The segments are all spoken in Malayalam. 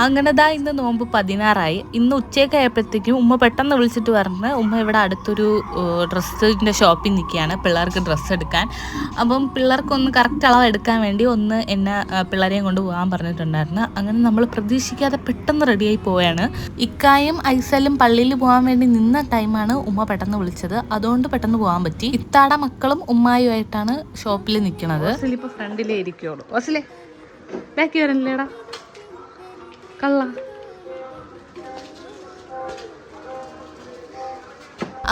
അങ്ങനെ ദാ ഇന്ന് നോമ്പ് 16 ഇന്ന് ഉച്ചയൊക്കെ ആയപ്പോഴത്തേക്കും ഉമ്മ പെട്ടെന്ന് വിളിച്ചിട്ട് പറഞ്ഞ് ഉമ്മ ഇവിടെ അടുത്തൊരു ഡ്രസ്സിൻ്റെ ഷോപ്പിൽ നിൽക്കുകയാണ് പിള്ളേർക്ക് ഡ്രസ്സ് എടുക്കാൻ. അപ്പം പിള്ളേർക്കൊന്ന് കറക്റ്റ് അളവ് എടുക്കാൻ വേണ്ടി ഒന്ന് എന്നെ പിള്ളേരെയും കൊണ്ട് പോകാൻ പറഞ്ഞിട്ടുണ്ടായിരുന്നു. അങ്ങനെ നമ്മൾ പ്രതീക്ഷിക്കാതെ പെട്ടെന്ന് റെഡിയായി പോവുകയാണ്. ഇക്കായും ഐസലും പള്ളിയിൽ പോകാൻ വേണ്ടി നിന്ന ടൈമാണ് ഉമ്മ പെട്ടെന്ന് വിളിച്ചത്. അതുകൊണ്ട് പെട്ടെന്ന് പോകാൻ പറ്റി. ഇത്താടെ മക്കളും ഉമ്മായുമായിട്ടാണ് ഷോപ്പിൽ നിൽക്കുന്നത്. ഇപ്പോൾ ഫ്രണ്ടിലേ ഇരിക്കുള്ളൂ. ഓസിലെ ബാക്കി വരല്ലേടാ കള്ള.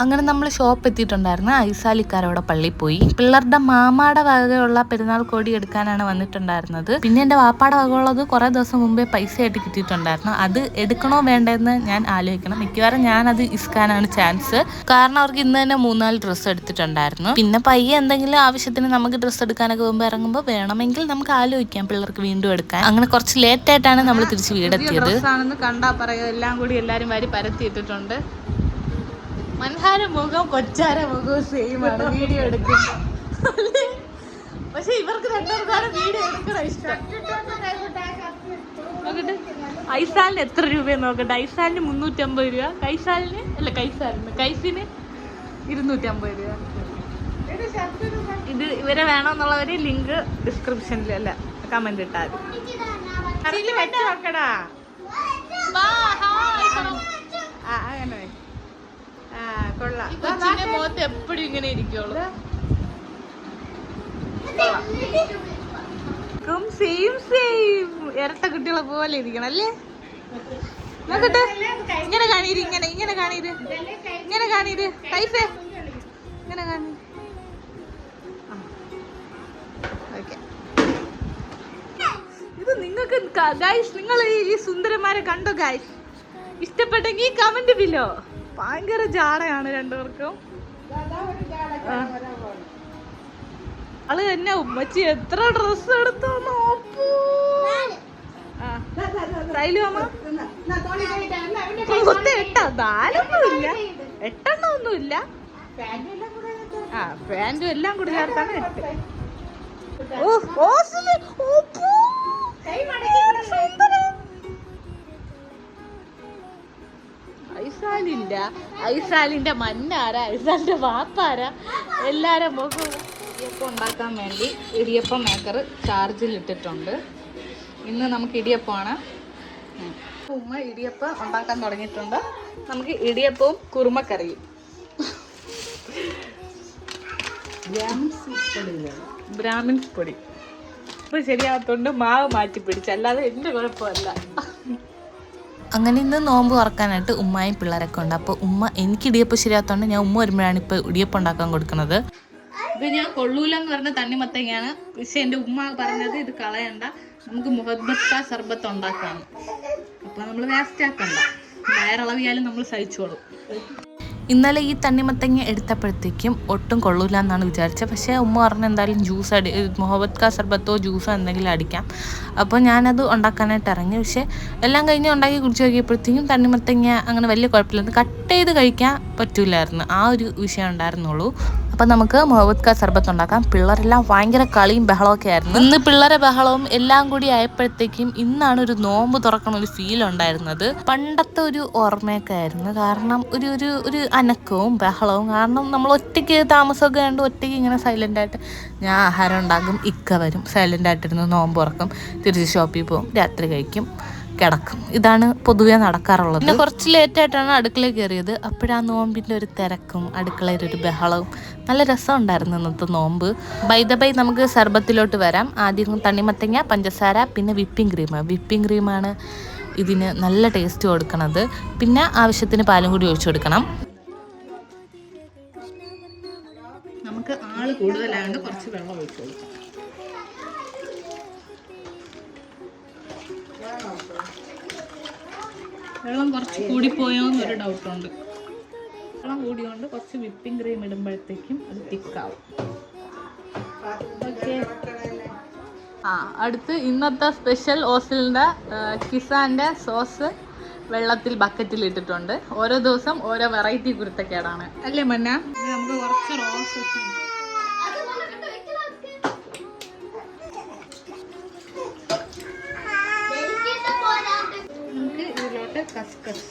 അങ്ങനെ നമ്മൾ ഷോപ്പ് എത്തിയിട്ടുണ്ടായിരുന്നു. ഐസാലിക്കാരവിടെ പള്ളിയിൽ പോയി. പിള്ളേരുടെ മാമാടെ വകയുള്ള പെരുന്നാൾ കോടി എടുക്കാനാണ് വന്നിട്ടുണ്ടായിരുന്നത്. പിന്നെ എൻ്റെ വാപ്പാടെ വകയുള്ളത് കുറേ ദിവസം മുമ്പേ പൈസ ആയിട്ട് കിട്ടിയിട്ടുണ്ടായിരുന്നു. അത് എടുക്കണോ വേണ്ടെന്ന് ഞാൻ ആലോചിക്കണം. മിക്കവാറും ഞാനത് ഇസ്കാനാണ് ചാൻസ്. കാരണം അവർക്ക് ഇന്ന് തന്നെ 3-4 ഡ്രസ്സ് എടുത്തിട്ടുണ്ടായിരുന്നു. പിന്നെ പയ്യെ എന്തെങ്കിലും ആവശ്യത്തിന് നമുക്ക് ഡ്രസ്സ് എടുക്കാനൊക്കെ മുമ്പ് ഇറങ്ങുമ്പോൾ വേണമെങ്കിൽ നമുക്ക് ആലോചിക്കാം പിള്ളേർക്ക് വീണ്ടും എടുക്കാൻ. അങ്ങനെ കുറച്ച് ലേറ്റ് ആയിട്ടാണ് നമ്മൾ തിരിച്ച് വീടെത്തിയത്. കണ്ടാ പറയുക എല്ലാം കൂടി എല്ലാവരും വാരി പരത്തിയിട്ടിട്ടുണ്ട്. മൻഹാര മുഖം കൊച്ചാര മുഖവും സെയിം ആണ് വീഡിയോ എടുക്കും. പക്ഷെ ഇവർക്ക് രണ്ടുപേർക്കാണ് വീഡിയോ എടുക്കണം ഇഷ്ടം. നോക്കട്ടെ ഐസാലിന് എത്ര രൂപയെന്ന് നോക്കട്ടെ. ഐസാലിന് 350 രൂപ, കൈസാലിന് അല്ല കൈസിന് 250 രൂപ. ഇത് ഇവരെ വേണമെന്നുള്ളവര് ലിങ്ക് ഡിസ്ക്രിപ്ഷനിൽ അല്ല കമന്റ് ഇട്ടാൽ അങ്ങനെ. മുഖത്ത് എപ്പോഴും ഇങ്ങനെ ഇരിക്കുള്ളൂ. സെയിം ഇരട്ട കുട്ടികളെ പോലെ ഇരിക്കണം അല്ലേ? നോക്കട്ടെ ഇങ്ങനെ കാണീര്, ഇങ്ങനെ കാണീര്, ഇങ്ങനെ കാണീര്, കൈസേ ഇങ്ങനെ കാണീര്. ഇത് നിങ്ങൾക്ക് ഗൈസ്, നിങ്ങൾ ഈ സുന്ദരന്മാരെ കണ്ടോ ഗൈസ്? ഇഷ്ടപ്പെട്ടെങ്കിൽ കമന്റ് ബിലോ. ഭയങ്കര ജാടയാണ് രണ്ടുപേർക്കും. ആള് തന്നെ ഉമ്മച്ചി എത്ര ഡ്രസ് എടുത്തു നോക്കൂ. എട്ടെണ്ണമൊന്നുമില്ല, പാൻറ്റും എല്ലാം കൂടി ചേർത്താണ് 8. ഐസാലില്ല, ഐസാലിന്റെ മന്നാര, ഐസാലിന്റെ വാപ്പാര, എല്ലാരും മുഖം. ഇടിയപ്പം ഉണ്ടാക്കാൻ വേണ്ടി ഇടിയപ്പം മേക്കർ ചാർജിൽ ഇട്ടിട്ടുണ്ട്. ഇന്ന് നമുക്ക് ഇടിയപ്പമാണ്. ഉമ്മ ഇടിയപ്പം ഉണ്ടാക്കാൻ തുടങ്ങിയിട്ടുണ്ട്. നമുക്ക് ഇടിയപ്പവും കുറുമക്കറിയും. ബ്രാഹ്മിൻസ് പൊടി ഇപ്പൊ ശരിയാകത്തോണ്ട് മാവ് മാറ്റി പിടിച്ചു, അല്ലാതെ എന്റെ കുഴപ്പമല്ല. അങ്ങനെ ഇന്ന് നോമ്പ് തുറക്കാനായിട്ട് ഉമ്മയും പിള്ളേരൊക്കെ ഉണ്ട്. അപ്പോൾ ഉമ്മ എനിക്ക് ഇടിയപ്പം ശരിയാത്തോണ്ട് ഞാൻ ഉമ്മ വരുമ്പോഴാണ് ഇപ്പോൾ ഇടിയപ്പം ഉണ്ടാക്കാൻ കൊടുക്കുന്നത്. ഇത് ഞാൻ കൊള്ളൂലെന്ന് പറഞ്ഞ തണ്ണിമത്തങ്ങയാണ്. പക്ഷെ എൻ്റെ ഉമ്മ പറഞ്ഞത് ഇത് കളയണ്ട, നമുക്ക് മുഹബത്ത് കാ സർബത്ത് ഉണ്ടാക്കാം. അപ്പോൾ നമ്മൾ വേസ്റ്റ് ആക്കണ്ട, വയറളവിയാലും നമ്മൾ സഹിച്ചോളും. ഇന്നലെ ഈ തണ്ണിമത്തങ്ങ എടുത്തപ്പോഴത്തേക്കും ഒട്ടും കൊള്ളൂല എന്നാണ് വിചാരിച്ചത്. പക്ഷേ ഉമ്മ പറഞ്ഞ എന്തായാലും ജ്യൂസ് മുഹബത്ത് കാ സർബത്തോ ജ്യൂസോ എന്തെങ്കിലും അടിക്കാം. അപ്പോൾ ഞാനത് ഉണ്ടാക്കാനായിട്ട് ഇറങ്ങി. പക്ഷേ എല്ലാം കഴിഞ്ഞ് ഉണ്ടാക്കി കുടിച്ച് നോക്കിയപ്പോഴത്തേക്കും തണ്ണിമത്തങ്ങ അങ്ങനെ വലിയ കുഴപ്പമില്ലായിരുന്നു. കട്ട് ചെയ്ത് കഴിക്കാൻ പറ്റൂലായിരുന്നു, ആ ഒരു വിഷയം ഉണ്ടായിരുന്നുള്ളൂ. അപ്പം നമുക്ക് മുഹബത്ത് കാ സർബത്ത് ഉണ്ടാക്കാം. പിള്ളേരെല്ലാം ഭയങ്കര കളിയും ബഹളമൊക്കെ ആയിരുന്നു. ഇന്ന് പിള്ളേരെ ബഹളവും എല്ലാം കൂടി ആയപ്പോഴത്തേക്കും ഇന്നാണ് ഒരു നോമ്പ് തുറക്കണ ഒരു ഫീൽ ഉണ്ടായിരുന്നത്. പണ്ടത്തെ ഒരു ഓർമ്മയൊക്കെ ആയിരുന്നു. കാരണം ഒരു അനക്കവും ബഹളവും. കാരണം നമ്മൾ ഒറ്റയ്ക്ക് താമസമൊക്കെ കണ്ട് ഒറ്റയ്ക്ക് ഇങ്ങനെ സൈലൻ്റായിട്ട് ഞാൻ ആഹാരം ഉണ്ടാക്കും, ഇക്ക വരും, സൈലൻ്റായിട്ടിരുന്ന് നോമ്പ് തുറക്കും, തിരിച്ച് ഷോപ്പിൽ പോകും, രാത്രി കഴിക്കും, കിടക്കും. ഇതാണ് പൊതുവേ നടക്കാറുള്ളത്. പിന്നെ കുറച്ച് ലേറ്റായിട്ടാണ് അടുക്കളയിൽ കയറിയത്. അപ്പോഴാ നോമ്പിൻ്റെ ഒരു തിരക്കും അടുക്കളയിലൊരു ബഹളവും. നല്ല രസമുണ്ടായിരുന്നു ഇന്നത്തെ നോമ്പ്. ബൈ ദ ബൈ നമുക്ക് സർബത്തിലോട്ട് വരാം. ആദ്യം തണ്ണിമത്തങ്ങ, പഞ്ചസാര, പിന്നെ വിപ്പിംഗ് ക്രീം. വിപ്പിംഗ് ക്രീമാണ് ഇതിന് നല്ല ടേസ്റ്റ് കൊടുക്കണത്. പിന്നെ ആവശ്യത്തിന് പാലും കൂടി ഒഴിച്ചു കൊടുക്കണം. നമുക്ക് ആള് കൂടുതലായതുകൊണ്ട് കുറച്ച് വെള്ളം ഒഴിച്ചു കൊടുക്കാം. വെള്ളം കുറച്ച് കൂടിപ്പോയോ എന്നൊരു ഡൗട്ടുണ്ട്. വെള്ളം കൂടിയോണ്ട് കുറച്ച് വിപ്പിംഗ് ക്രീം ഇടുമ്പോഴത്തേക്കും അത് തിക്കാവും. ഓക്കെ. അടുത്ത് ഇന്നത്തെ സ്പെഷ്യൽ ഓസിലിൻ്റെ കിസാൻ്റെ സോസ് വെള്ളത്തിൽ ബക്കറ്റിൽ ഇട്ടിട്ടുണ്ട്. ഓരോ ദിവസം ഓരോ വെറൈറ്റി കുരുത്തക്കേടാണ് അല്ലേ മന്ന? നമുക്ക് കുറച്ച് റോസ് കസ്കസ്.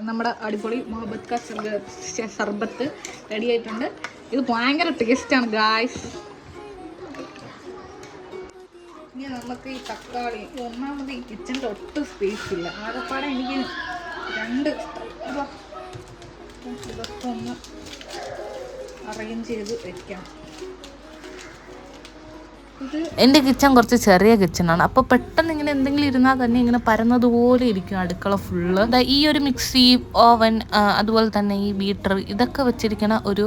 നമ്മുടെ അടിപൊളി മുഹബത്ത് കാ സർബത്ത് റെഡി ആയിട്ടുണ്ട്. ഇത് ഭയങ്കര ടേസ്റ്റാണ് ഗായ്സ്. ഇനി നമുക്ക് ഈ തക്കാളി, ഒന്നാമത് ഈ കിച്ചണിൽ ഒട്ടും സ്പേസ് ഇല്ല. ആകെപ്പാടെ എനിക്ക് 2 ഇതൊക്കെ ഒന്ന് അറേഞ്ച് ചെയ്ത് വെക്കണം. എൻ്റെ കിച്ചൺ കുറച്ച് ചെറിയ കിച്ചണാണ്. അപ്പോൾ പെട്ടെന്ന് ഇങ്ങനെ എന്തെങ്കിലും ഇരുന്നാൽ തന്നെ ഇങ്ങനെ പരന്നതുപോലെ ഇരിക്കും അടുക്കള ഫുള്ള്. ഈ ഒരു മിക്സി, ഓവൻ, അതുപോലെ തന്നെ ഈ ബീറ്റർ, ഇതൊക്കെ വെച്ചിരിക്കുന്ന ഒരു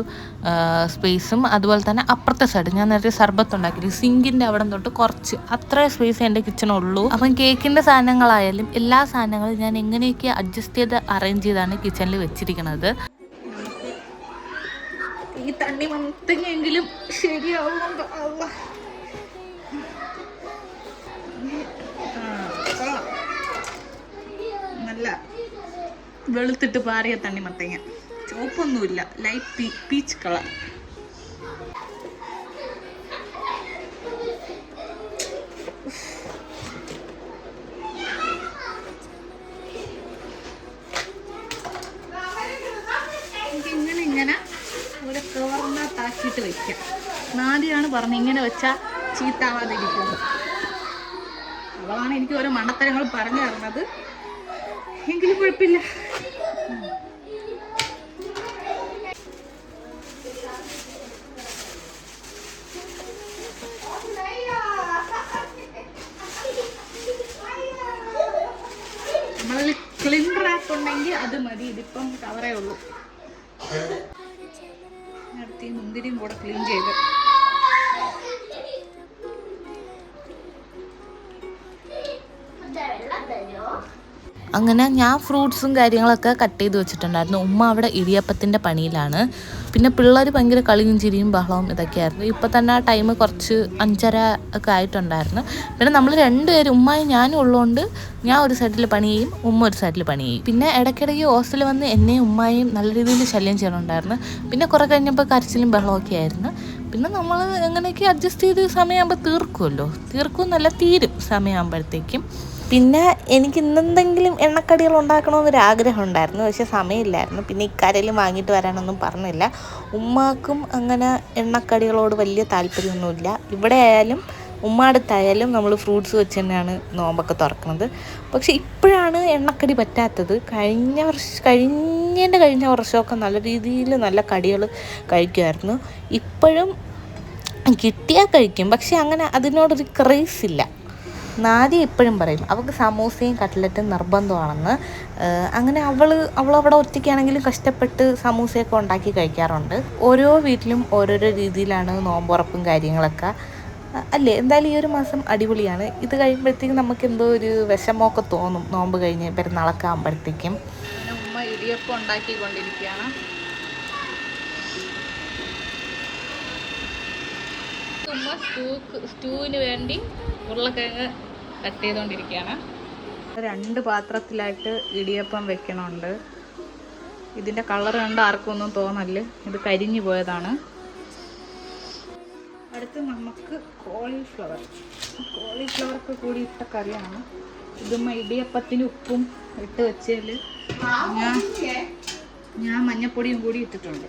സ്പേസും അതുപോലെ തന്നെ അപ്പുറത്തെ സൈഡ് ഞാൻ നേരത്തെ സർബത്ത് ഉണ്ടാക്കി സിങ്കിൻ്റെ അവിടെ തൊട്ട് കുറച്ച് അത്ര സ്പേസ് എൻ്റെ കിച്ചണുള്ളൂ. അപ്പം കേക്കിൻ്റെ സാധനങ്ങളായാലും എല്ലാ സാധനങ്ങളും ഞാൻ എങ്ങനെയൊക്കെ അഡ്ജസ്റ്റ് ചെയ്ത് അറേഞ്ച് ചെയ്താണ് കിച്ചണിൽ വെച്ചിരിക്കുന്നത്. ഈ തണ്ണി മത്തങ്ങെങ്കിലും ശരിയാവുന്നുണ്ടോ? നല്ല വെളുത്തിട്ട് പാറിയ തണ്ണിമത്തങ്ങ, ചുവപ്പൊന്നുമില്ല, ലൈറ്റ് പീച്ച് കളർ. ഇങ്ങനെ ഒരു കവർന്നകത്താക്കിയിട്ട് വെക്കാം. നാദിയാണ് പറഞ്ഞ് ഇങ്ങനെ വെച്ചാൽ ചീത്താവാതിരിക്കുന്നത്. അവളാണ് എനിക്ക് ഓരോ മണ്ടത്തരങ്ങൾ പറഞ്ഞു തരുന്നത്. എങ്കിലും കുഴപ്പമില്ല. നമ്മളിൽ ക്ലീൻ റാപ്പ് ഉണ്ടെങ്കിൽ അത് മതി. ഇതിപ്പം കവറേ ഉള്ളൂ. അടുത്ത് ഈ മുന്തിരിയും കൂടെ ക്ലീൻ ചെയ്ത് അങ്ങനെ ഞാൻ ഫ്രൂട്ട്സും കാര്യങ്ങളൊക്കെ കട്ട് ചെയ്ത് വെച്ചിട്ടുണ്ടായിരുന്നു. ഉമ്മ അവിടെ ഇടിയപ്പത്തിൻ്റെ പണിയിലാണ്. പിന്നെ പിള്ളേർ ഭയങ്കര കളിയും ചിരിയും ബഹളവും ഇതൊക്കെയായിരുന്നു. ഇപ്പം തന്നെ ആ ടൈം കുറച്ച് 5:30 ഒക്കെ ആയിട്ടുണ്ടായിരുന്നു. പിന്നെ നമ്മൾ 2 പേരും, ഉമ്മയും ഞാനും ഉള്ളതുകൊണ്ട് ഞാൻ ഒരു സൈഡിൽ പണി ചെയ്യും, ഉമ്മ ഒരു സൈഡിൽ പണി ചെയ്യും. പിന്നെ ഇടയ്ക്കിടയ്ക്ക് ഹോസ്റ്റലിൽ വന്ന് എന്നെയും ഉമ്മയും നല്ല രീതിയിൽ ശല്യം ചെയ്യണമുണ്ടായിരുന്നു. പിന്നെ കുറേ കഴിഞ്ഞപ്പോൾ കരച്ചിലും ബഹളമൊക്കെ ആയിരുന്നു. പിന്നെ നമ്മൾ എങ്ങനെയൊക്കെ അഡ്ജസ്റ്റ് ചെയ്ത് സമയമാകുമ്പോൾ തീർക്കുമെന്നല്ല തീരും സമയമാകുമ്പോഴത്തേക്കും. പിന്നെ എനിക്ക് ഇന്നെന്തെങ്കിലും എണ്ണക്കടികൾ ഉണ്ടാക്കണമെന്നൊരാഗ്രഹം ഉണ്ടായിരുന്നു. പക്ഷെ സമയമില്ലായിരുന്നു. പിന്നെ ഇക്കാരെങ്കിലും വാങ്ങിയിട്ട് വരാനൊന്നും പറഞ്ഞില്ല. ഉമ്മാക്കും അങ്ങനെ എണ്ണക്കടികളോട് വലിയ താല്പര്യമൊന്നുമില്ല. ഇവിടെ ആയാലും ഉമ്മാടത്തായാലും നമ്മൾ ഫ്രൂട്ട്സ് വെച്ച് തന്നെയാണ് നോമ്പൊക്കെ തുറക്കുന്നത്. പക്ഷെ ഇപ്പോഴാണ് എണ്ണക്കടി പറ്റാത്തത്. കഴിഞ്ഞ വർഷമൊക്കെ നല്ല രീതിയിൽ നല്ല കടികൾ കഴിക്കുമായിരുന്നു. ഇപ്പോഴും കിട്ടിയാൽ കഴിക്കും, പക്ഷെ അങ്ങനെ അതിനോടൊരു ക്രേസ് ഇല്ല. നാദി എപ്പോഴും പറയും അവൾക്ക് സമൂസയും കട്ട്ലറ്റും നിർബന്ധമാണെന്ന്. അങ്ങനെ അവളവിടെ ഒറ്റയ്ക്കാണെങ്കിലും കഷ്ടപ്പെട്ട് സമൂസയൊക്കെ ഉണ്ടാക്കി കഴിക്കാറുണ്ട്. ഓരോ വീട്ടിലും ഓരോരോ രീതിയിലാണ് നോമ്പുറപ്പും കാര്യങ്ങളൊക്കെ അല്ലേ. എന്തായാലും ഈ ഒരു മാസം അടിപൊളിയാണ്. ഇത് കഴിയുമ്പോഴത്തേക്കും നമുക്ക് എന്തോ ഒരു വിഷമമൊക്കെ തോന്നും. നോമ്പ് കഴിഞ്ഞ് പെരുന്നാളൊക്കെ ആകുമ്പോഴത്തേക്കും. ഉമ്മ ഇടിയപ്പം ഉണ്ടാക്കിക്കൊണ്ടിരിക്കുകയാണ്. ഉമ്മ സ്റ്റൂവിന് വേണ്ടി ഉരുളക്കിഴങ്ങ് കട്ട് ചെയ്തുകൊണ്ടിരിക്കുകയാണ്. 2 പാത്രത്തിലായിട്ട് ഇടിയപ്പം വെക്കണുണ്ട്. ഇതിൻ്റെ കളർ കണ്ട് ആർക്കും ഒന്നും തോന്നല്, ഇത് കരിഞ്ഞു പോയതാണ്. അടുത്ത് നമുക്ക് കോളിഫ്ലവർക്ക് കൂടി ഇട്ട കറിയാണ്. ഇതുമ്മ ഇടിയപ്പത്തിന് ഉപ്പും ഇട്ട് വെച്ചതിൽ ഞാൻ മഞ്ഞപ്പൊടിയും കൂടി ഇട്ടിട്ടുണ്ട്.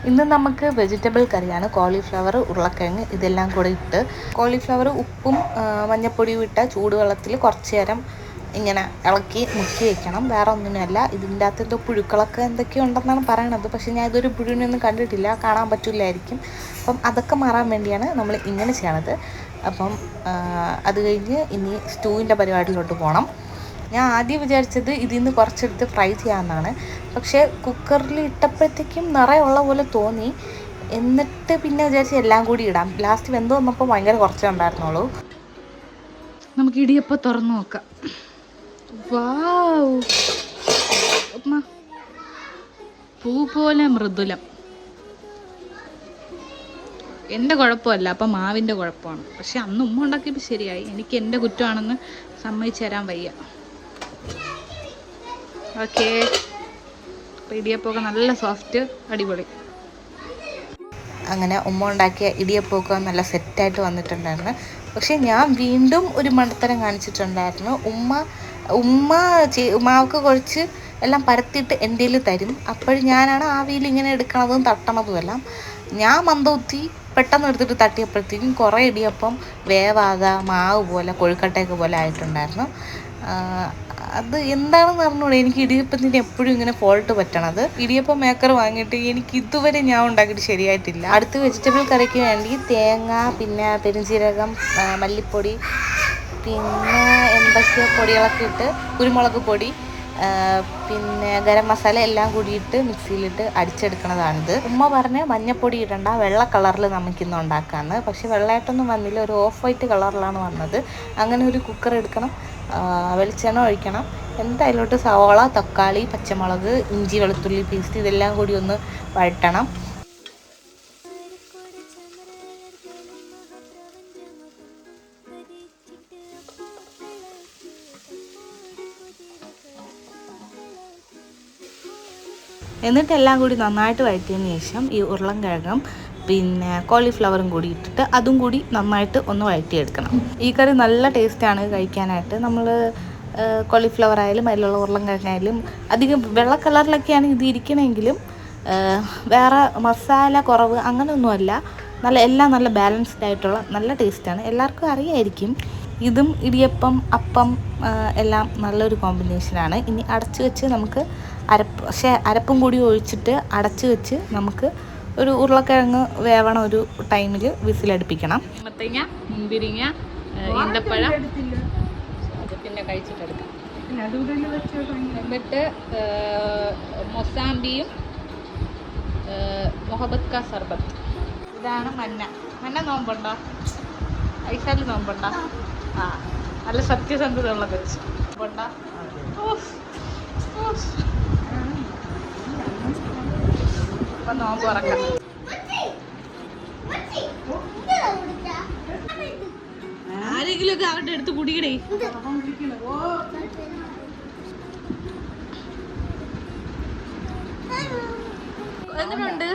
ഇന്ന് നമുക്ക് വെജിറ്റബിൾ കറിയാണ്. കോളിഫ്ലവർ, ഉരുളക്കിഴങ്ങ് ഇതെല്ലാം കൂടെ ഇട്ട് കോളിഫ്ലവർ ഉപ്പും മഞ്ഞപ്പൊടിയും ഇട്ട ചൂടുവെള്ളത്തിൽ കുറച്ച് നേരം ഇങ്ങനെ ഇളക്കി മുക്കി വെക്കണം. വേറെ ഒന്നിനുമല്ല. ഇതിൻ്റെ അകത്ത് എന്തോ പുഴുക്കളൊക്കെ എന്തൊക്കെയോ ഉണ്ടെന്നാണ് പറയണത്. പക്ഷേ ഞാൻ ഇതൊരു പുഴുവിനൊന്നും കണ്ടിട്ടില്ല, കാണാൻ പറ്റില്ലായിരിക്കും. അപ്പം അതൊക്കെ മാറാൻ വേണ്ടിയാണ് നമ്മൾ ഇങ്ങനെ ചെയ്യണത്. അപ്പം അത് കഴിഞ്ഞ് ഇനി സ്റ്റൂവിൻ്റെ പരിപാടിയിലോട്ട് പോകണം. ഞാൻ ആദ്യം വിചാരിച്ചത് ഇതിൽ നിന്ന് കുറച്ചെടുത്ത് ഫ്രൈ ചെയ്യാമെന്നാണ്. പക്ഷേ കുക്കറിൽ ഇട്ടപ്പോഴത്തേക്കും നിറയുള്ള പോലെ തോന്നി. എന്നിട്ട് പിന്നെ വിചാരിച്ച് എല്ലാം കൂടി ഇടാം. ലാസ്റ്റ് വെന്ത് വന്നപ്പോൾ ഭയങ്കര കുറച്ചേ ഉണ്ടായിരുന്നുള്ളൂ. നമുക്ക് ഇടിയപ്പം തുറന്നു നോക്കാം. വാവ്, പൂ പോലെ മൃദുലം. എൻ്റെ കുഴപ്പമല്ല, അപ്പം മാവിൻ്റെ കുഴപ്പമാണ്. പക്ഷെ അന്ന് ഉമ്മ ഉണ്ടാക്കിയപ്പോൾ ശരിയായി. എനിക്ക് എൻ്റെ കുറ്റമാണെന്ന് സമ്മതിച്ചു തരാൻ വയ്യ. ഓക്കേ, അപ്പോൾ ഇടിയപ്പമൊക്കെ നല്ല സോഫ്റ്റ്, അടിപൊളി. അങ്ങനെ ഉമ്മ ഉണ്ടാക്കിയ ഇടിയപ്പമൊക്കെ നല്ല സെറ്റായിട്ട് വന്നിട്ടുണ്ടായിരുന്നു. പക്ഷേ ഞാൻ വീണ്ടും ഒരു മണ്ടത്തരം കാണിച്ചിട്ടുണ്ടായിരുന്നു. ഉമ്മ മാവൊക്കെ കുഴച്ച് എല്ലാം പരത്തിയിട്ട് എൻ്റെ കയ്യിൽ തരും. അപ്പോഴും ഞാനാണ് ആവിയിൽ ഇങ്ങനെ എടുക്കണതും തട്ടണതും എല്ലാം. ഞാൻ മന്ദബുദ്ധി പെട്ടെന്ന് എടുത്തിട്ട് തട്ടിയപ്പോഴത്തേക്കും കുറേ ഇടിയപ്പം വേവാതെ മാവ് പോലെ കൊഴുക്കട്ടയൊക്കെ പോലെ ആയിട്ടുണ്ടായിരുന്നു. അത് എന്താണെന്ന് പറഞ്ഞൂടെ, എനിക്ക് ഇടിയപ്പത്തിൻ്റെ എപ്പോഴും ഇങ്ങനെ ഫോൾട്ട് പറ്റണത്. ഇടിയപ്പം മേക്കർ വാങ്ങിയിട്ട് എനിക്ക് ഇതുവരെ ഞാൻ ഉണ്ടാക്കിയിട്ട് ശരിയായിട്ടില്ല. അടുത്ത് വെജിറ്റബിൾ കറിക്ക് വേണ്ടി തേങ്ങ, പിന്നെ പെരുംജീരകം, മല്ലിപ്പൊടി, പിന്നെ എന്തൊക്കെയോ പൊടികളൊക്കെ ഇട്ട്, കുരുമുളക് പൊടി, പിന്നെ ഗരം മസാല എല്ലാം കൂടിയിട്ട് മിക്സിയിലിട്ട് അടിച്ചെടുക്കണതാണിത്. ഉമ്മ പറഞ്ഞ് മഞ്ഞപ്പൊടി ഇടണ്ട, വെള്ള കളറിൽ നമുക്കിന്ന് ഉണ്ടാക്കാമെന്ന്. പക്ഷെ വെള്ളമായിട്ടൊന്നും വന്നില്ല, ഒരു ഓഫ് വൈറ്റ് കളറിലാണ് വന്നത്. അങ്ങനെ ഒരു കുക്കർ എടുക്കണം, വെളിച്ചെണ്ണ ഒഴിക്കണം, എന്നിട്ട് അതിലോട്ട് സവാള, തക്കാളി, പച്ചമുളക്, ഇഞ്ചി വെളുത്തുള്ളി പേസ്റ്റ് ഇതെല്ലാം കൂടി ഒന്ന് വഴറ്റണം. എന്നിട്ട് എല്ലാം കൂടി നന്നായിട്ട് വഴറ്റിയതിന് ശേഷം ഈ ഉരുളൻകിഴങ്ങും പിന്നെ കോളിഫ്ലവറും കൂടി ഇട്ടിട്ട് അതും കൂടി നന്നായിട്ട് ഒന്ന് വഴറ്റിയെടുക്കണം. ഈ കറി നല്ല ടേസ്റ്റാണ് കഴിക്കാനായിട്ട്. നമ്മൾ കോളിഫ്ലവർ ആയാലും അതിലുള്ള ഉരുളൻകിഴങ്ങായാലും അധികം വെള്ള കളറിലൊക്കെയാണ് ഇത് ഇരിക്കണമെങ്കിലും വേറെ മസാല കുറവ് അങ്ങനെയൊന്നുമല്ല. എല്ലാം നല്ല ബാലൻസ്ഡ് ആയിട്ടുള്ള നല്ല ടേസ്റ്റാണ്. എല്ലാവർക്കും അറിയായിരിക്കും. ഇതും ഇടിയപ്പം, അപ്പം എല്ലാം നല്ലൊരു കോമ്പിനേഷനാണ്. ഇനി അടച്ചു വെച്ച് നമുക്ക് അരപ്പും കൂടി ഒഴിച്ചിട്ട് അടച്ചു വെച്ച് നമുക്ക് ഒരു ഉരുളക്കിഴങ്ങ് വേവണ ഒരു ടൈമിൽ വിസിലടുപ്പിക്കണം. മത്തങ്ങ, മുന്തിരിങ്ങ, ഈന്തപ്പഴം അത് പിന്നെ കഴിച്ചിട്ടെടുക്കാം. എന്നിട്ട് മൊസാമ്പിയും മൊഹബത്ത് കാ സർബത്ത്. ഇതാണ് മന്ന നോമ്പുണ്ടോ? ഐസാല് നോമ്പുണ്ടോ? ആ, നല്ല സത്യസന്ധതയുള്ള കൊച്ച് നോമ്പുണ്ടോ? അപ്പം നോമ്പ് തുറക്കാം. ആരെങ്കിലും ഒക്കെ അവരുടെ അടുത്ത് കുടിക്കടേ. എങ്ങനെയുണ്ട്?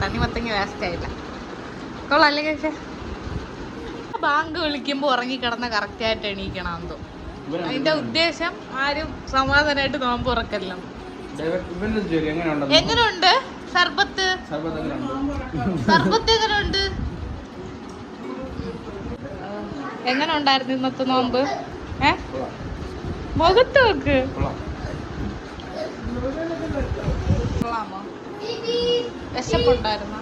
തണ്ണിമത്തങ്ങ വേസ്റ്റ് ആയില്ല. കൊള്ളാല്ലേ കഴിച്ച? ബാങ്ക് വിളിക്കുമ്പോൾ ഉറങ്ങിക്കിടന്ന കറക്റ്റായിട്ട് എണീക്കണം എന്തോ. അതിന്റെ ഉദ്ദേശം ആരും സമാധാനമായിട്ട് നോമ്പ് ഉറക്കല്ല. എങ്ങനെയുണ്ട് സർബത്ത്? സർബത്ത് എങ്ങനെയുണ്ട്? എങ്ങനെ ഉണ്ടായിരുന്നു ഇന്നത്തെ നോമ്പ്? മുഖത്ത് നോക്ക്. കൊള്ളാമോ? വിശപ്പുണ്ടായിരുന്നോ?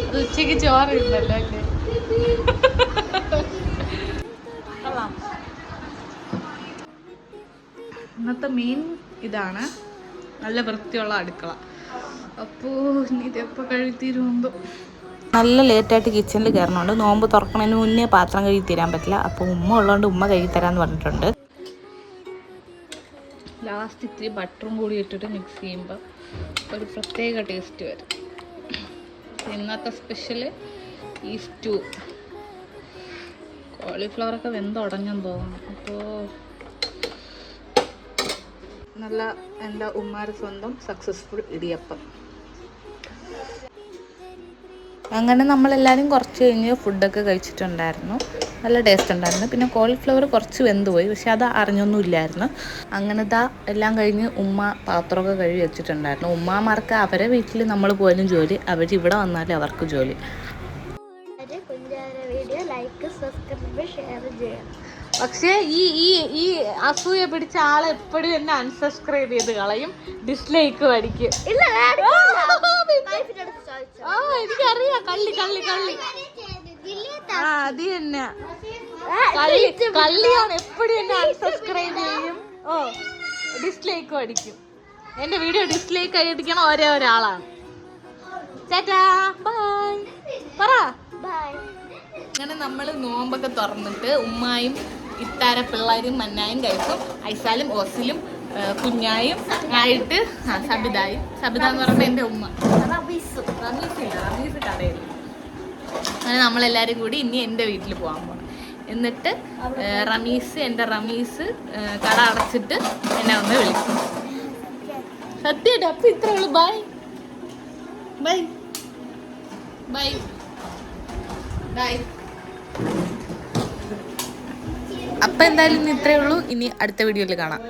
അത് ഉച്ചക്ക് ചോറില്ലല്ലോ അല്ലേ? കൊള്ളാം. ഇന്നത്തെ മെയിൻ ഇതാണ്, നല്ല വൃത്തിയുള്ള അടുക്കള. അപ്പോൾ ഇനി ഇതെപ്പോൾ കഴുകിത്തീരുമെന്തോ. നല്ല ലേറ്റായിട്ട് കിച്ചണിൽ കയറണുണ്ട്. നോമ്പ് തുറക്കണതിന് മുന്നേ പാത്രം കഴുകി തരാൻ പറ്റില്ല. അപ്പോൾ ഉമ്മ ഉള്ളതുകൊണ്ട് ഉമ്മ കഴുകി തരാമെന്ന് പറഞ്ഞിട്ടുണ്ട്. ലാസ്റ്റ് ഇത്തിരി ബട്ടറും കൂടി ഇട്ടിട്ട് മിക്സ് ചെയ്യുമ്പോൾ ഒരു പ്രത്യേക ടേസ്റ്റ് വരും. ഇന്നത്തെ സ്പെഷ്യല് ഈ സ്റ്റൂ. കോളിഫ്ലവറൊക്കെ വെന്തുടഞ്ഞെന്ന് തോന്നുന്നു. അപ്പോൾ നല്ല എൻ്റെ ഉമ്മാര് സ്വന്തം സക്സസ്ഫുൾ ഇടിയപ്പം. അങ്ങനെ നമ്മളെല്ലാവരും കുറച്ച് കഴിഞ്ഞ് ഫുഡൊക്കെ കഴിച്ചിട്ടുണ്ടായിരുന്നു. നല്ല ടേസ്റ്റ് ഉണ്ടായിരുന്നു. പിന്നെ കോളിഫ്ലവർ കുറച്ച് വെന്തുപോയി, പക്ഷെ അത് അറിഞ്ഞൊന്നും ഇല്ലായിരുന്നു. അങ്ങനെ എല്ലാം കഴിഞ്ഞ് ഉമ്മ പാത്രമൊക്കെ കഴുകി വെച്ചിട്ടുണ്ടായിരുന്നു. ഉമ്മാമാർക്ക് അവരെ വീട്ടിൽ നമ്മൾ പോലും ജോലി, അവരിവിടെ വന്നാലും അവർക്ക് ജോലി. പക്ഷേ ഈ അസൂയ പിടിച്ച ആളെ എപ്പോഴും എന്നെ അൺസബ്സ്ക്രൈബ് ചെയ്ത് കളയും, ഡിസ്ലൈക്ക് അടിക്കും. എനിക്കറിയാം, കള്ളി അത് തന്നെ കള്ളിയാണ്. എപ്പോഴും എന്നെ അൺസബ്സ്ക്രൈബ് ചെയ്യും, ഡിസ്ലൈക്കും അടിക്കും. എന്റെ വീഡിയോ ഡിസ്ലൈക്ക് അടിക്കണ ഒരേ ഒരാളാണ്. ചേട്ടാ ബൈ പറ. അങ്ങനെ നമ്മൾ നോമ്പൊക്കെ തുറന്നിട്ട് ഉമ്മായും ഇത്താര പിള്ളേരും മന്നായും കഴിക്കും. ഐസാലും ഓസിലും കുഞ്ഞായും ആയിട്ട് സബിതായും. സബിത എന്ന് പറയുമ്പോൾ എൻ്റെ ഉമ്മ. റമീസ് കടയിൽ. അങ്ങനെ നമ്മളെല്ലാവരും കൂടി ഇനി എൻ്റെ വീട്ടിൽ പോകാൻ പോകണം. എന്നിട്ട് എൻ്റെ റമീസ് കട അടച്ചിട്ട് എന്നെ ഒന്ന് വിളിക്കും. സത്യമായിട്ട്. അപ്പം ഇത്രേ ഉള്ളൂ. Bye bye bye bye. അപ്പം എന്തായാലും ഇനി ഇത്രയേ ഉള്ളൂ. ഇനി അടുത്ത വീഡിയോയിൽ കാണാം.